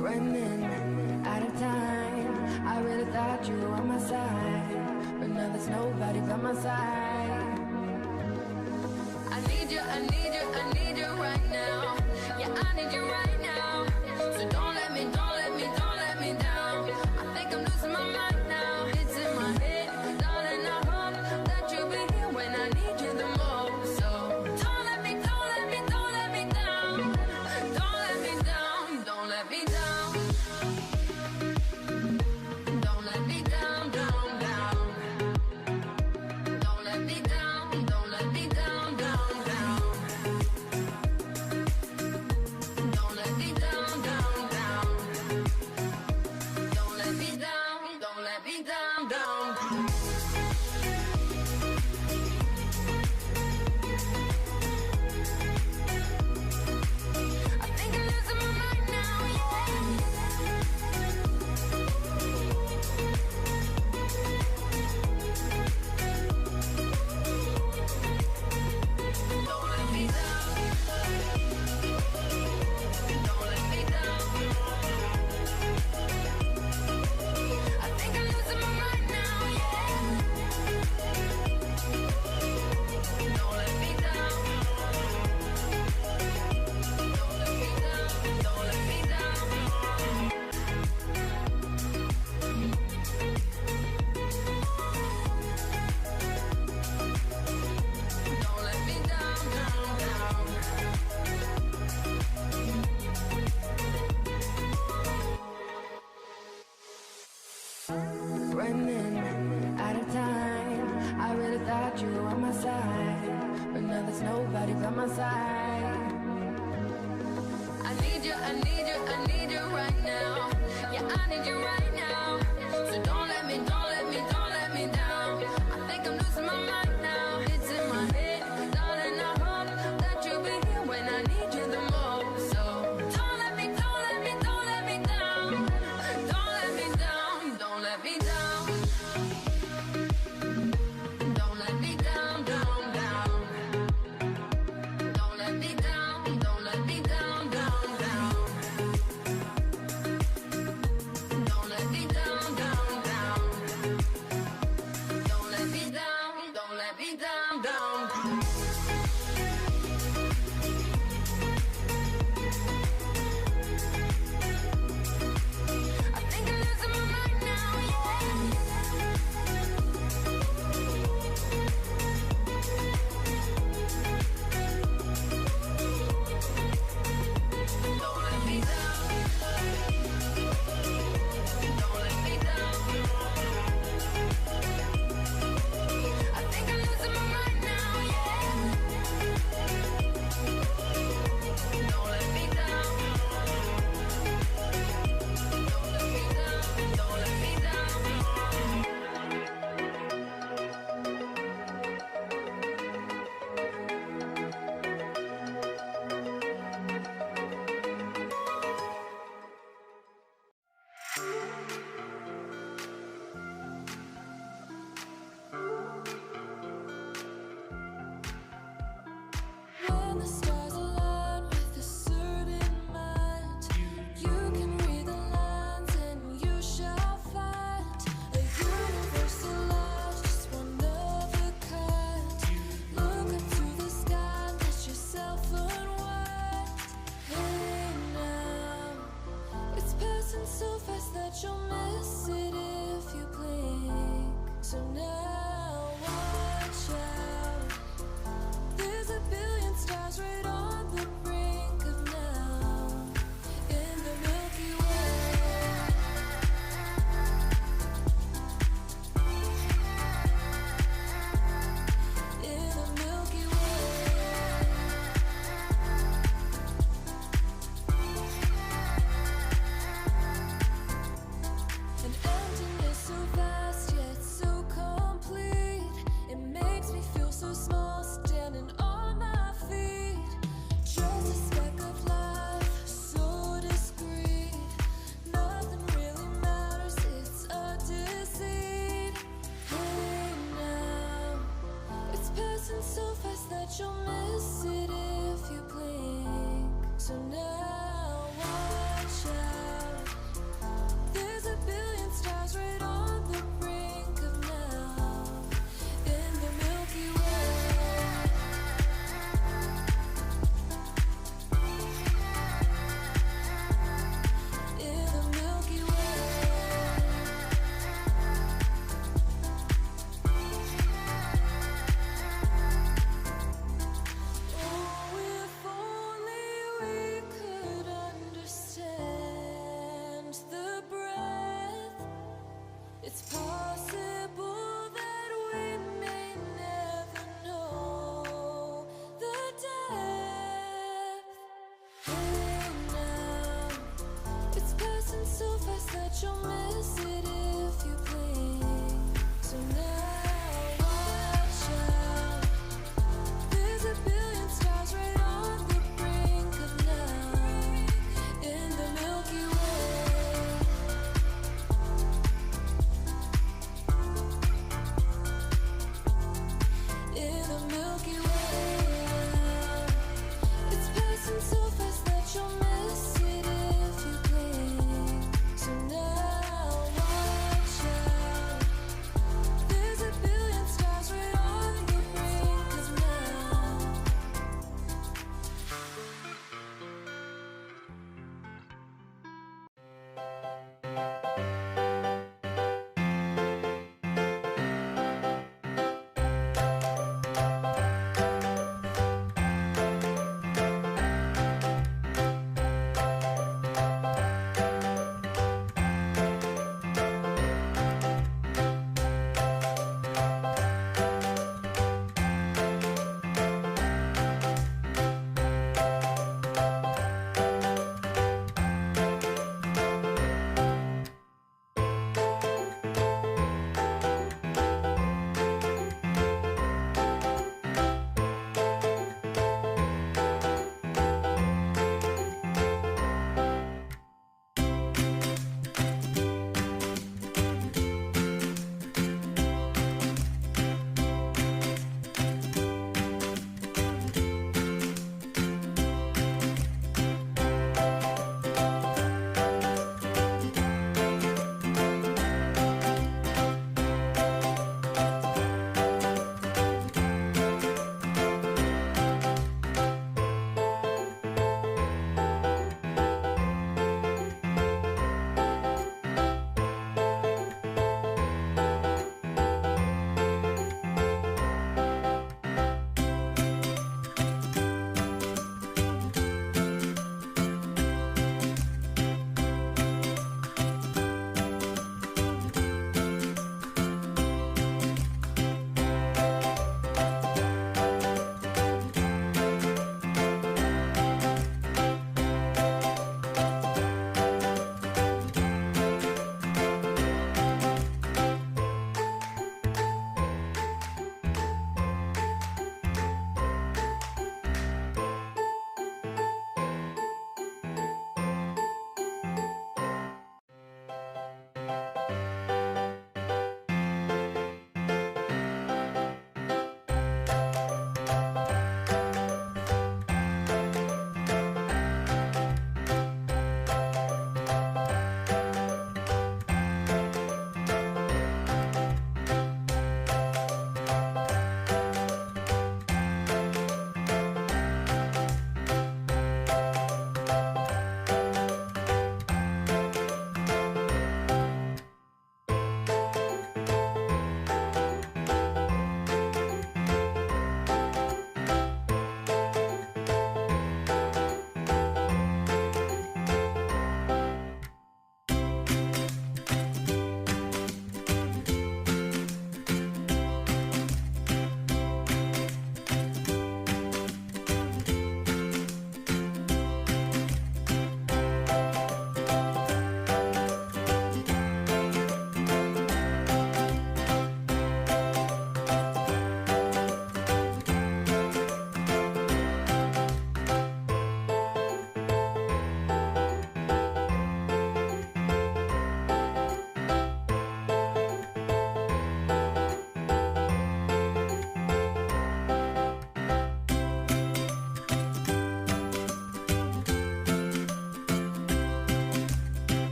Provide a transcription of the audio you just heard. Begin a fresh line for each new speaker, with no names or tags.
Running out of time, I really thought you were on my side, but now there's nobody by my side. I need you, I need you, I need you right now. Yeah, I need you right now. So don't let me, don't let me, don't let me down. I think I'm losing my mind now. It's in my head, darling, I hope that you'll be here when I need you the most. So don't let me, don't let me, don't let me down. Don't let me down, don't let me down. Don't let me down, down, down. Don't let me down, don't let me down, down, down. Don't let me down, down, down. Don't let me down, don't let me down, down, down. I think I'm losing my mind now, yeah. Don't let me down. Don't let me down. I think I'm losing my mind now, yeah. So now watch out. There's a billion stars right on the brink of now in the Milky Way. In the Milky Way. An emptiness so vast yet so complete. It makes me feel so small standing on my feet. Just a speck of life, so discreet. Nothing really matters, it's a deceit. Hey now, it's passing so fast that you'll miss it if you blink. So now watch out. There's a billion stars right on the brink of now in the Milky Way. In the Milky Way. Oh, if only we could understand the breath. It's possible that we may never know the depth. Hey now, it's passing so fast that you'll miss it